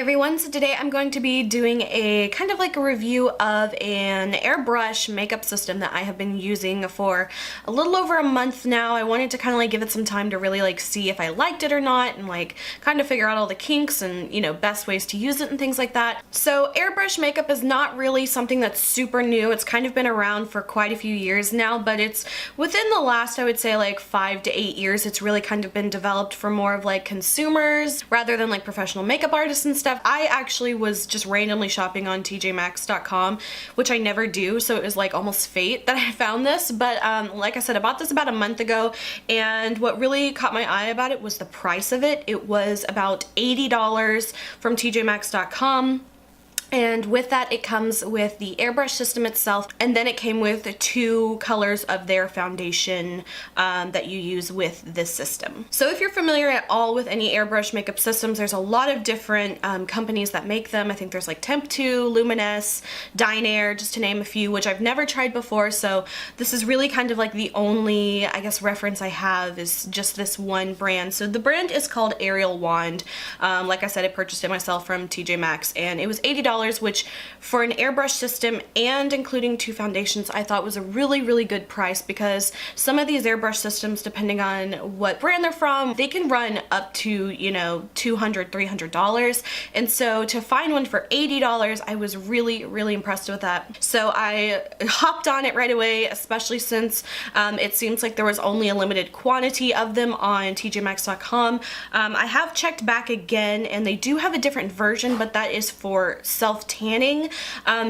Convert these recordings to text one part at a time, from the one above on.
everyone, so today I'm going to be doing a kind of like a review of an airbrush makeup system that I have been using for a little over a month now. I wanted to kind of like give it some time to really like see if I liked it or not and like kind of figure out all the kinks and, you know, best ways to use it and things like that. So airbrush makeup is not really something that's super new. It's kind of been around for quite a few years now, but it's within the last, I would say, like 5 to 8 years, it's really kind of been developed for more of like consumers rather than like professional makeup artists and stuff. I actually was just randomly shopping on tjmax.com, which I never do, so it was like almost fate that I found this. But like I said, I bought this about a month ago, and what really caught my eye about it was the price of it. It was about $80 from tjmax.com. And with that, it comes with the airbrush system itself, and then it came with 2 colors of their foundation that you use with this system. So if you're familiar at all with any airbrush makeup systems, there's a lot of different companies that make them. I think there's like Temp2, Luminous, Dynair, just to name a few, which I've never tried before. So this is really kind of like the only, I guess, reference I have is just this one brand. So the brand is called Arial wand. Like I said, I purchased it myself from TJ Maxx, and it was $80, which for an airbrush system and including 2 foundations, I thought was a really good price, because some of these airbrush systems, depending on what brand they're from, they can run up to, you know, $200, $300. And so to find one for $80, I was really impressed with that. So I hopped on it right away, especially since it seems like there was only a limited quantity of them on tjmax.com. I have checked back again, and they do have a different version, but that is for self-tanning,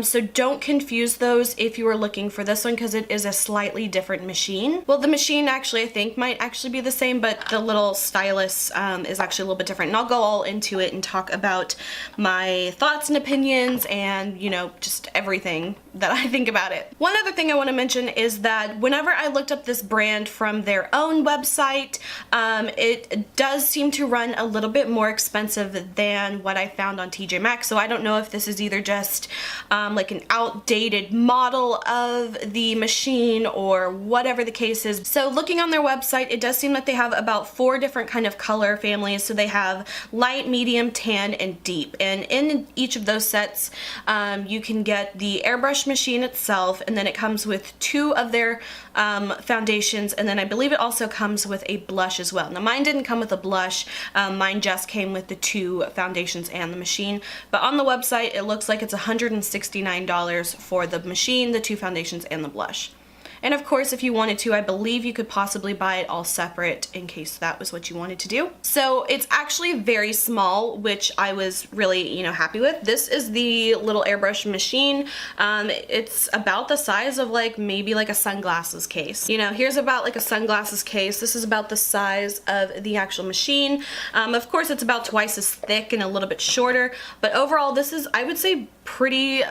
so don't confuse those if you are looking for this one, because it is a slightly different machine. Well, the machine actually I think might actually be the same, but the little stylus is actually a little bit different, and I'll go all into it and talk about my thoughts and opinions and, you know, just everything that I think about it. One other thing I want to mention is that whenever I looked up this brand from their own website, it does seem to run a little bit more expensive than what I found on TJ Maxx, so I don't know if this is either just like an outdated model of the machine or whatever the case is. So looking on their website, it does seem that they have about 4 different kind of color families. So they have light, medium, tan, and deep, and in each of those sets you can get the airbrush machine itself, and then it comes with 2 of their foundations, and then I believe it also comes with a blush as well. Now mine didn't come with a blush, mine just came with the 2 foundations and the machine, but on the website it looks like it's $169 for the machine, the 2 foundations, and the blush. And of course, if you wanted to, I believe you could possibly buy it all separate in case that was what you wanted to do. So it's actually very small, which I was really, you know, happy with. This is the little airbrush machine. It's about the size of like maybe like a sunglasses case. You know, here's about like a sunglasses case. This is about the size of the actual machine. Of course, it's about twice as thick and a little bit shorter, but overall, this is, I would say, pretty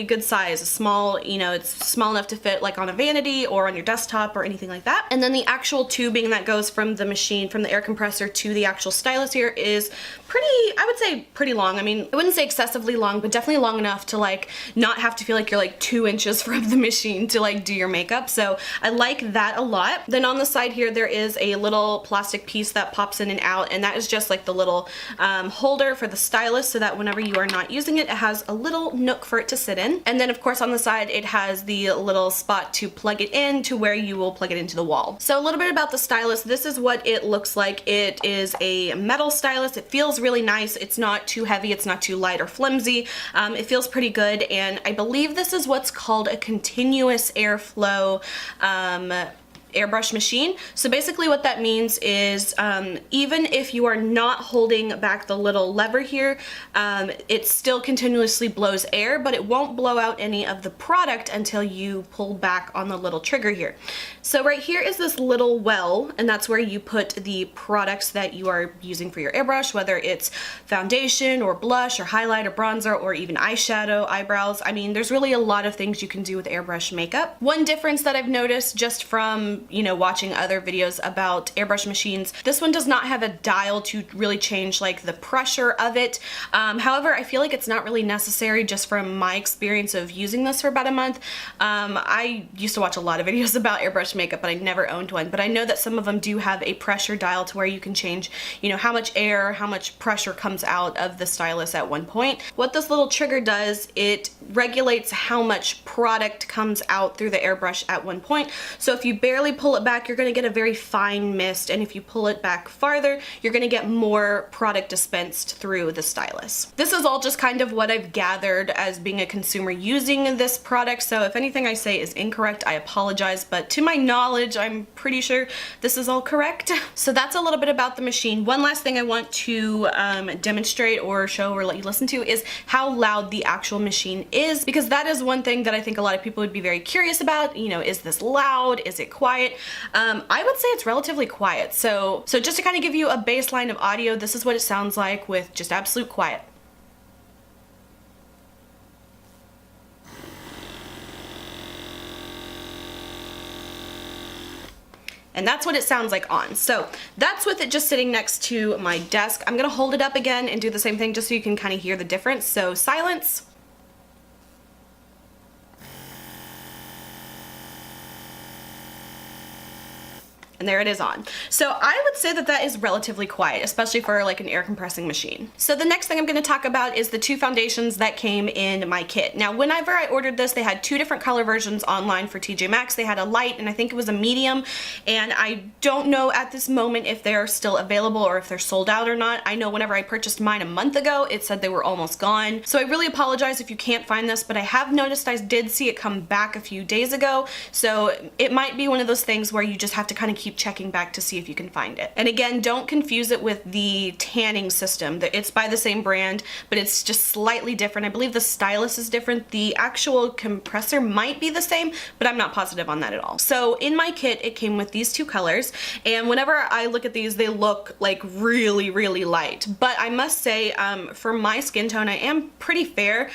good size. A small, you know, it's small enough to fit like on a vanity or on your desktop or anything like that. And then the actual tubing that goes from the machine, from the air compressor to the actual stylus here, is pretty, I would say pretty long. I mean, I wouldn't say excessively long, but definitely long enough to like not have to feel like you're like 2 inches from the machine to like do your makeup. So I like that a lot. Then on the side here, there is a little plastic piece that pops in and out, and that is just like the little holder for the stylus, so that whenever you are not using it, it has a little nook for it to sit in. And then of course on the side it has the little spot to plug it in to where you will plug it into the wall. So a little bit about the stylus. This is what it looks like. It is a metal stylus. It feels really nice. It's not too heavy, it's not too light or flimsy. It feels pretty good, and I believe this is what's called a continuous airflow airbrush machine. So basically what that means is even if you are not holding back the little lever here, it still continuously blows air, but it won't blow out any of the product until you pull back on the little trigger here. So right here is this little well, and that's where you put the products that you are using for your airbrush, whether it's foundation or blush or highlight or bronzer or even eyeshadow, eyebrows. I mean, there's really a lot of things you can do with airbrush makeup. One difference that I've noticed just from you know, watching other videos about airbrush machines. This one does not have a dial to really change like the pressure of it. However, I feel like it's not really necessary just from my experience of using this for about a month. I used to watch a lot of videos about airbrush makeup, but I never owned one. But I know that some of them do have a pressure dial to where you can change, you know, how much air, how much pressure comes out of the stylus at one point. What this little trigger does, it regulates how much product comes out through the airbrush at one point. So if you barely pull it back, you're going to get a very fine mist, and if you pull it back farther, you're going to get more product dispensed through the stylus. This is all just kind of what I've gathered as being a consumer using this product, so if anything I say is incorrect, I apologize, but to my knowledge, I'm pretty sure this is all correct. So that's a little bit about the machine. One last thing I want to demonstrate or show or let you listen to is how loud the actual machine is, because that is one thing that I think a lot of people would be very curious about. You know, is this loud? Is it quiet? I would say it's relatively quiet. So just to kind of give you a baseline of audio, this is what it sounds like with just absolute quiet. And that's what it sounds like on. So that's with it just sitting next to my desk. I'm gonna hold it up again and do the same thing just so you can kind of hear the difference. So silence. And there it is on. So I would say that that is relatively quiet, especially for like an air compressing machine. So the next thing I'm going to talk about is the two foundations that came in my kit. Now, whenever I ordered this, they had two different color versions online for TJ Maxx. They had a light and I think it was a medium, and I don't know at this moment if they're still available or if they're sold out or not. I know whenever I purchased mine a month ago, it said they were almost gone. So I really apologize if you can't find this, but I have noticed I did see it come back a few days ago. So it might be one of those things where you just have to kind of keep checking back to see if you can find it. And again, don't confuse it with the tanning system. It's by the same brand, but it's just slightly different. I believe the stylus is different. The actual compressor might be the same, but I'm not positive on that at all. So in my kit, it came with these two colors, and whenever I look at these, they look like really, really light. But I must say, for my skin tone, I am pretty fair.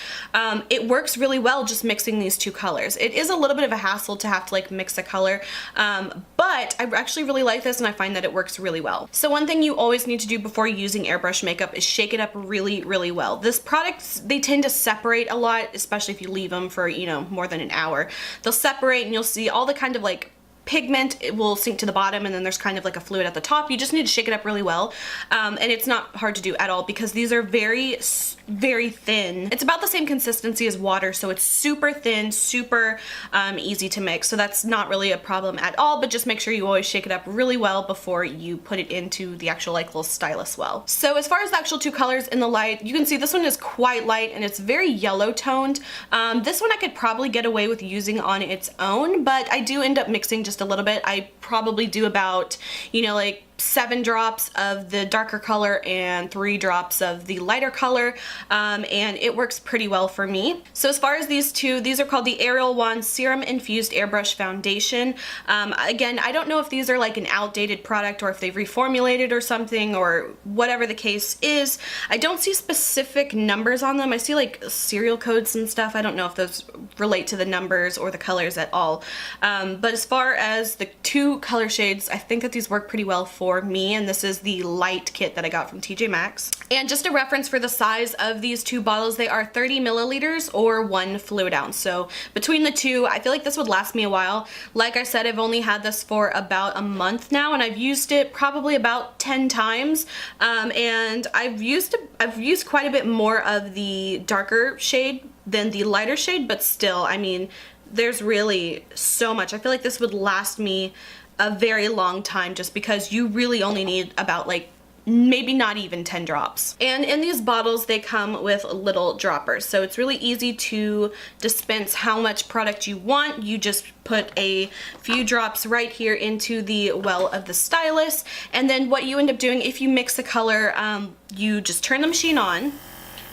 It works really well just mixing these two colors. It is a little bit of a hassle to have to like mix a color, but I actually really like this, and I find that it works really well. So one thing you always need to do before using airbrush makeup is shake it up really, really well. This product, they tend to separate a lot, especially if you leave them for, you know, more than an hour. They'll separate and you'll see all the kind of like pigment, it will sink to the bottom, and then there's kind of like a fluid at the top. You just need to shake it up really well, and it's not hard to do at all because these are very, very thin. It's about the same consistency as water, so it's super thin, super easy to mix, so that's not really a problem at all, but just make sure you always shake it up really well before you put it into the actual like little stylus well. So as far as the actual two colors in the light, you can see this one is quite light and it's very yellow toned. This one I could probably get away with using on its own, but I do end up mixing just a little bit. I probably do about, you know, like 7 drops of the darker color and 3 drops of the lighter color, and it works pretty well for me. So as far as these two, these are called the Arial Wand Serum Infused Airbrush Foundation. Again, I don't know if these are like an outdated product or if they've reformulated or something or whatever the case is. I don't see specific numbers on them. I see like serial codes and stuff. I don't know if those relate to the numbers or the colors at all. But as far as the two color shades, I think that these work pretty well for me, and this is the light kit that I got from TJ Maxx. And just a reference for the size of these two bottles, they are 30 milliliters or 1 fluid ounce. So between the two, I feel like this would last me a while. Like I said, I've only had this for about a month now, and I've used it probably about 10 times. And I've used quite a bit more of the darker shade than the lighter shade, but still, I mean, there's really so much. I feel like this would last me a very long time just because you really only need about like maybe not even 10 drops. And in these bottles, they come with little droppers. So it's really easy to dispense how much product you want. You just put a few drops right here into the well of the stylus. And then what you end up doing, if you mix a color, you just turn the machine on,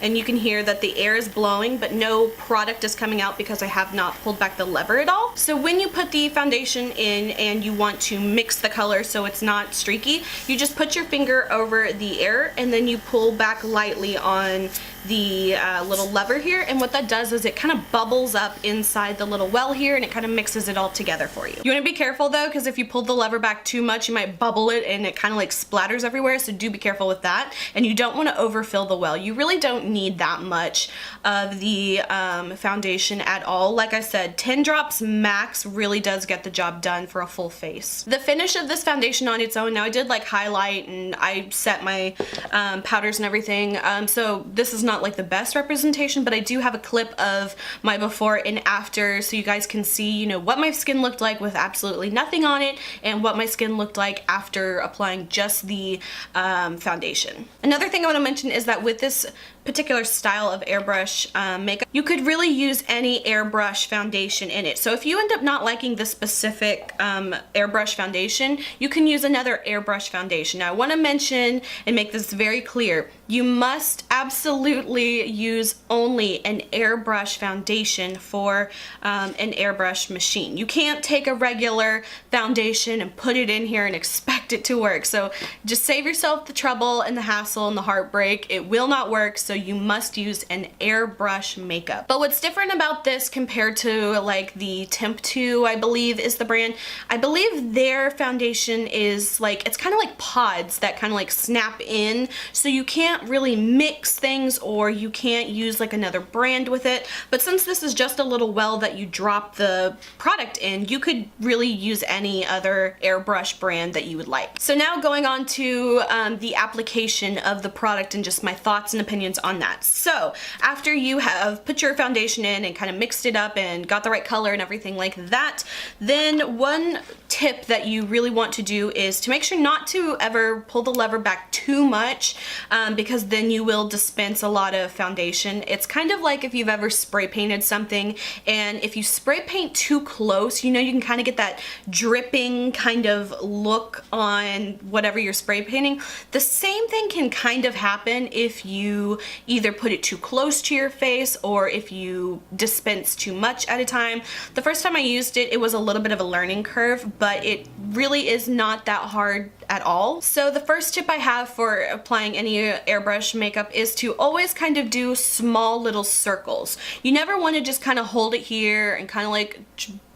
and you can hear that the air is blowing, but no product is coming out because I have not pulled back the lever at all. So when you put the foundation in and you want to mix the color so it's not streaky, you just put your finger over the air and then you pull back lightly on the little lever here, and what that does is it kind of bubbles up inside the little well here and it kind of mixes it all together for you. You want to be careful though, because if you pull the lever back too much, you might bubble it and it kind of like splatters everywhere, so do be careful with that. And you don't want to overfill the well. You really don't need that much of the foundation at all. Like I said, 10 drops max really does get the job done for a full face. The finish of this foundation on its own, now I did like highlight and I set my powders and everything, so this is not like the best representation, but I do have a clip of my before and after so you guys can see, you know, what my skin looked like with absolutely nothing on it and what my skin looked like after applying just the foundation. Another thing I want to mention is that with this particular style of airbrush makeup, you could really use any airbrush foundation in it. So if you end up not liking the specific airbrush foundation, you can use another airbrush foundation. Now I want to mention and make this very clear, you must absolutely use only an airbrush foundation for an airbrush machine. You can't take a regular foundation and put it in here and expect it to work. So just save yourself the trouble and the hassle and the heartbreak. It will not work, so you must use an airbrush makeup. But what's different about this compared to like the Temp 2, I believe is the brand, I believe their foundation is like, it's kind of like pods that kind of like snap in, so you can't really mix things or you can't use like another brand with it. But since this is just a little well that you drop the product in, you could really use any other airbrush brand that you would like. So now going on to the application of the product and just my thoughts and opinions on that. So after you have put your foundation in and kind of mixed it up and got the right color and everything like that, then one tip that you really want to do is to make sure not to ever pull the lever back too much, because then you will dispense a lot of foundation. It's kind of like if you've ever spray painted something, and if you spray paint too close, you know, you can kind of get that dripping kind of look on whatever you're spray painting. The same thing can kind of happen if you either put it too close to your face or if you dispense too much at a time. The first time I used it, it was a little bit of a learning curve, but it really is not that hard at all. So the first tip I have for applying any airbrush makeup is to always kind of do small little circles. You never want to just kind of hold it here and kind of like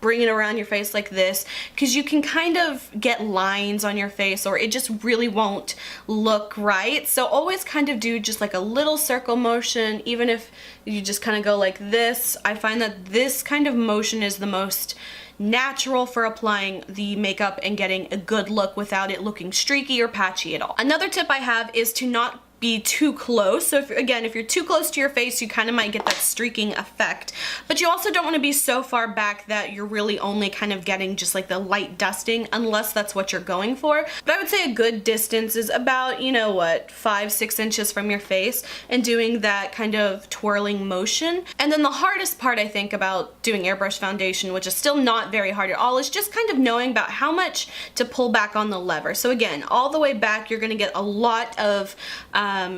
bring it around your face like this, because you can kind of get lines on your face or it just really won't look right. So always kind of do just like a little circle motion, even if you just kind of go like this. I find that this kind of motion is the most natural for applying the makeup and getting a good look without it looking streaky or patchy at all. Another tip I have is to not be too close. So if you're too close to your face, you kind of might get that streaking effect. But you also don't want to be so far back that you're really only kind of getting just like the light dusting, unless that's what you're going for. But I would say a good distance is about, you know what, 5-6 inches from your face, and doing that kind of twirling motion. And then the hardest part I think about doing airbrush foundation, which is still not very hard at all, is just kind of knowing about how much to pull back on the lever. So again, all the way back, you're going to get a lot of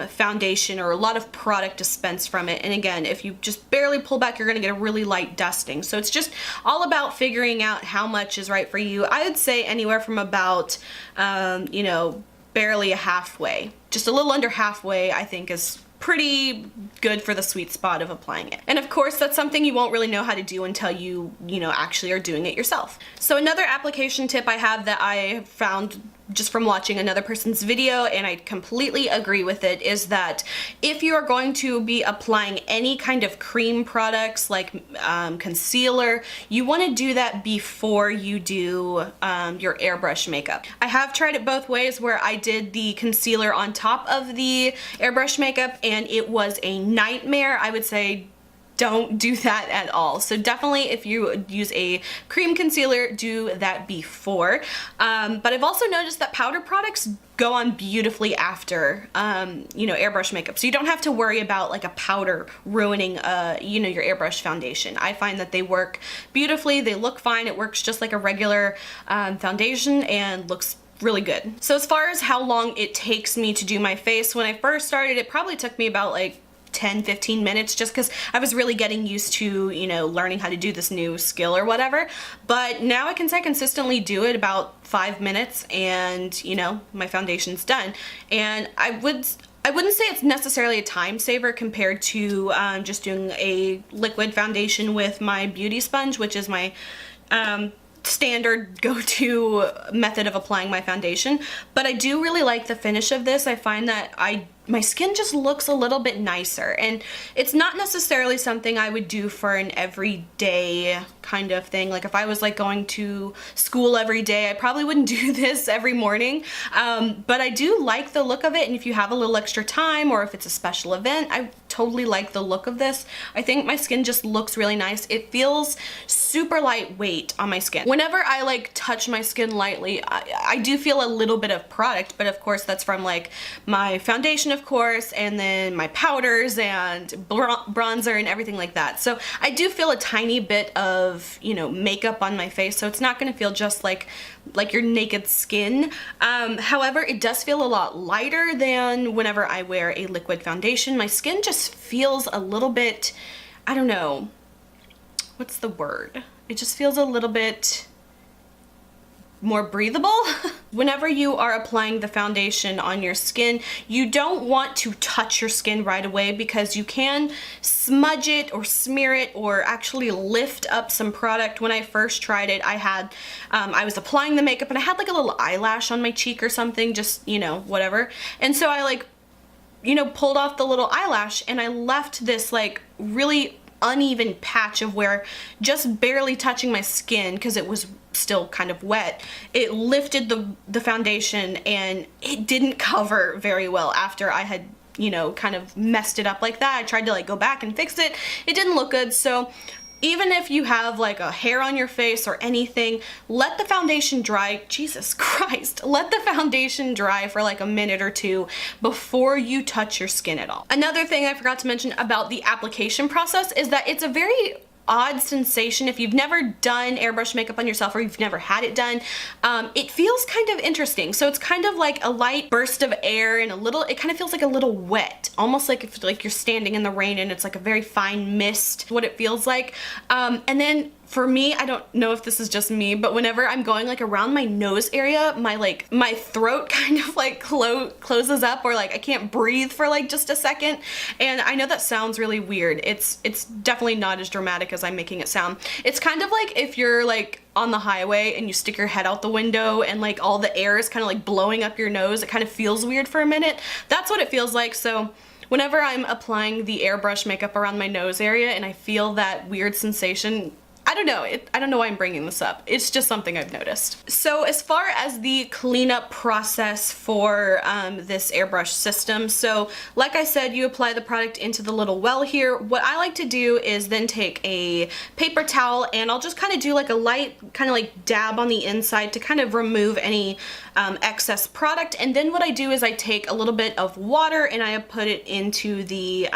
foundation or a lot of product dispensed from it. And again, if you just barely pull back, you're going to get a really light dusting. So it's just all about figuring out how much is right for you. I would say anywhere from about, you know, barely a halfway. Just a little under halfway, I think, is pretty good for the sweet spot of applying it. And of course, that's something you won't really know how to do until you know, actually are doing it yourself. So another application tip I have that I found just from watching another person's video, and I completely agree with it, is that if you are going to be applying any kind of cream products like concealer, you want to do that before you do your airbrush makeup. I have tried it both ways, where I did the concealer on top of the airbrush makeup and it was a nightmare. I would say don't do that at all. So definitely if you use a cream concealer, do that before. But I've also noticed that powder products go on beautifully after, you know, airbrush makeup. So you don't have to worry about like a powder ruining, you know, your airbrush foundation. I find that they work beautifully. They look fine. It works just like a regular foundation and looks really good. So as far as how long it takes me to do my face, when I first started, it probably took me about like 10-15 minutes, just because I was really getting used to, you know, learning how to do this new skill or whatever. But now I can say I consistently do it about 5 minutes and, you know, my foundation's done. And I would I wouldn't say it's necessarily a time saver compared to just doing a liquid foundation with my beauty sponge, which is my standard go-to method of applying my foundation. But I do really like the finish of this. I find that my skin just looks a little bit nicer, and it's not necessarily something I would do for an everyday kind of thing. Like if I was like going to school every day, I probably wouldn't do this every morning, but I do like the look of it, and if you have a little extra time or if it's a special event, I totally like the look of this. I think my skin just looks really nice. It feels super lightweight on my skin. Whenever I like touch my skin lightly, I do feel a little bit of product, but of course that's from like my foundation, of course, and then my powders and bronzer and everything like that. So I do feel a tiny bit of, you know, makeup on my face, so it's not gonna feel just like your naked skin. However, it does feel a lot lighter than whenever I wear a liquid foundation. My skin just feels a little bit, I don't know, what's the word? It just feels a little bit more breathable. Whenever you are applying the foundation on your skin, you don't want to touch your skin right away because you can smudge it or smear it or actually lift up some product. When I first tried it, I was applying the makeup and I had like a little eyelash on my cheek or something, just, you know, whatever. And so I like, you know, pulled off the little eyelash and I left this like really uneven patch of where just barely touching my skin, because it was still kind of wet, it lifted the foundation and it didn't cover very well after I had, you know, kind of messed it up like that. I tried to like go back and fix it. It didn't look good. So even if you have like a hair on your face or anything, let the foundation dry. Jesus Christ, let the foundation dry for like a minute or two before you touch your skin at all. Another thing I forgot to mention about the application process is that it's a very odd sensation. If you've never done airbrush makeup on yourself or you've never had it done, it feels kind of interesting. So it's kind of like a light burst of air and it kind of feels like a little wet, almost like if like you're standing in the rain and it's like a very fine mist, what it feels like. And then for me, I don't know if this is just me, but whenever I'm going like around my nose area, my throat kind of like closes up, or like I can't breathe for like just a second. And I know that sounds really weird. It's definitely not as dramatic as I'm making it sound. It's kind of like if you're like on the highway and you stick your head out the window and like all the air is kind of like blowing up your nose. It kind of feels weird for a minute. That's what it feels like. So whenever I'm applying the airbrush makeup around my nose area and I feel that weird sensation, I don't know. I don't know why I'm bringing this up. It's just something I've noticed. So as far as the cleanup process for this airbrush system, so like I said, you apply the product into the little well here. What I like to do is then take a paper towel and I'll just kind of do like a light kind of like dab on the inside to kind of remove any excess product. And then what I do is I take a little bit of water and I put it into the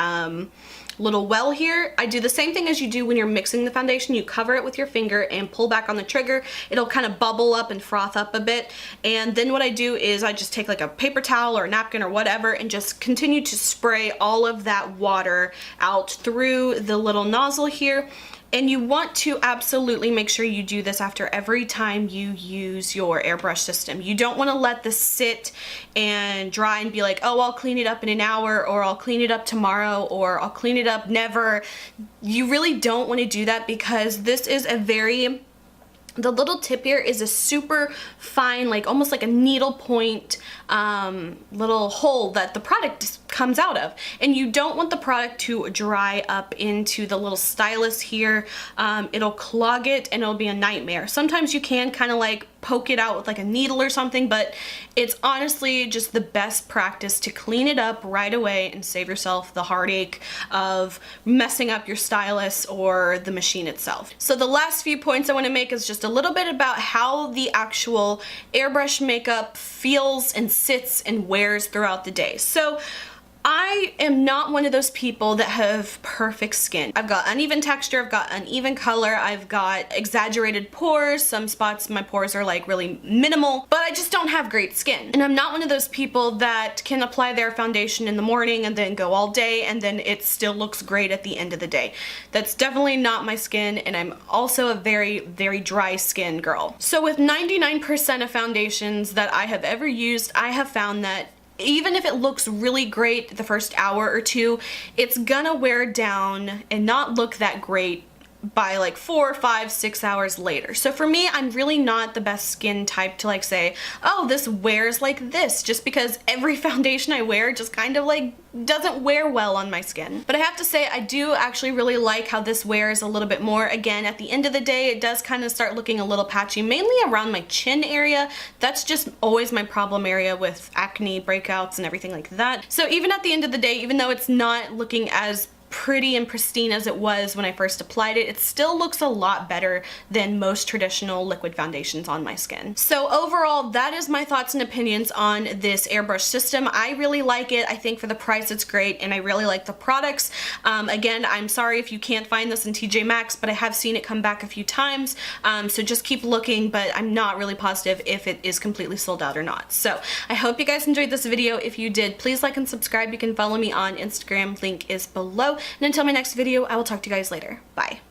little well here. I do the same thing as you do when you're mixing the foundation. You cover it with your finger and pull back on the trigger. It'll kind of bubble up and froth up a bit. And then what I do is I just take like a paper towel or a napkin or whatever and just continue to spray all of that water out through the little nozzle here. And you want to absolutely make sure you do this after every time you use your airbrush system. You don't want to let this sit and dry and be like, oh, I'll clean it up in an hour, or I'll clean it up tomorrow, or I'll clean it up never. You really don't want to do that, because this is the little tip here is a super fine, like almost like a needle point little hole that the product comes out of. And you don't want the product to dry up into the little stylus here. It'll clog it and it'll be a nightmare. Sometimes you can kind of like poke it out with like a needle or something, but it's honestly just the best practice to clean it up right away and save yourself the heartache of messing up your stylus or the machine itself. So the last few points I want to make is just a little bit about how the actual airbrush makeup feels and sits and wears throughout the day. So I am not one of those people that have perfect skin. I've got uneven texture, I've got uneven color, I've got exaggerated pores. Some spots my pores are like really minimal, but I just don't have great skin. And I'm not one of those people that can apply their foundation in the morning and then go all day and then it still looks great at the end of the day. That's definitely not my skin, and I'm also a very, very dry skin girl. So with 99% of foundations that I have ever used, I have found that even if it looks really great the first hour or two, it's gonna wear down and not look that great by like 4, 5, 6 hours later. So for me, I'm really not the best skin type to like say, oh, this wears like this, just because every foundation I wear just kind of like doesn't wear well on my skin. But I have to say, I do actually really like how this wears a little bit more. Again, at the end of the day, it does kind of start looking a little patchy, mainly around my chin area. That's just always my problem area with acne, breakouts, and everything like that. So even at the end of the day, even though it's not looking as pretty and pristine as it was when I first applied it, it still looks a lot better than most traditional liquid foundations on my skin. So overall, that is my thoughts and opinions on this airbrush system. I really like it. I think for the price it's great, and I really like the products. Again, I'm sorry if you can't find this in TJ Maxx, but I have seen it come back a few times, so just keep looking, but I'm not really positive if it is completely sold out or not. So I hope you guys enjoyed this video. If you did, please like and subscribe. You can follow me on Instagram, link is below. And until my next video, I will talk to you guys later. Bye.